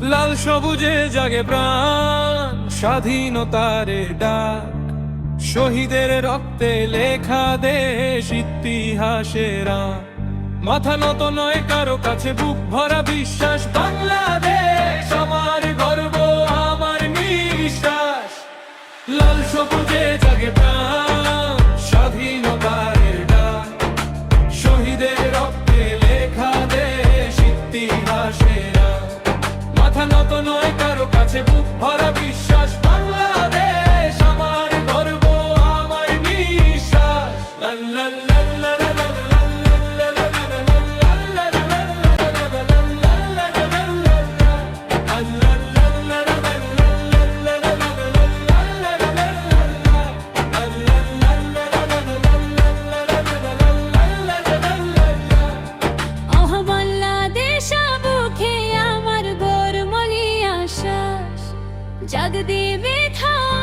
লাল সবুজে জাগে প্রাণ, স্বাধীনতার ডাক, শহীদের রক্তে লেখা দেশ ইতিহাসের মাথা নত নয় কারো কাছে, বুক ভরা বিশ্বাস, বাংলাদেশ আমার গর্ব, আমার নিঃশ্বাস। লাল সবুজে জাগে প্রাণ, স্বাধীনতার ডাক, শহীদের রক্তে লেখা দেশ ইতিহাসের মাথা নত নয় কারো কাছে, বুক ভরা বিশ্বাস, বাংলাদেশ আমার গর্ব, আমার নিঃশ্বাস। লা লা লা লা লা লা লা লা লা जग दी बेथा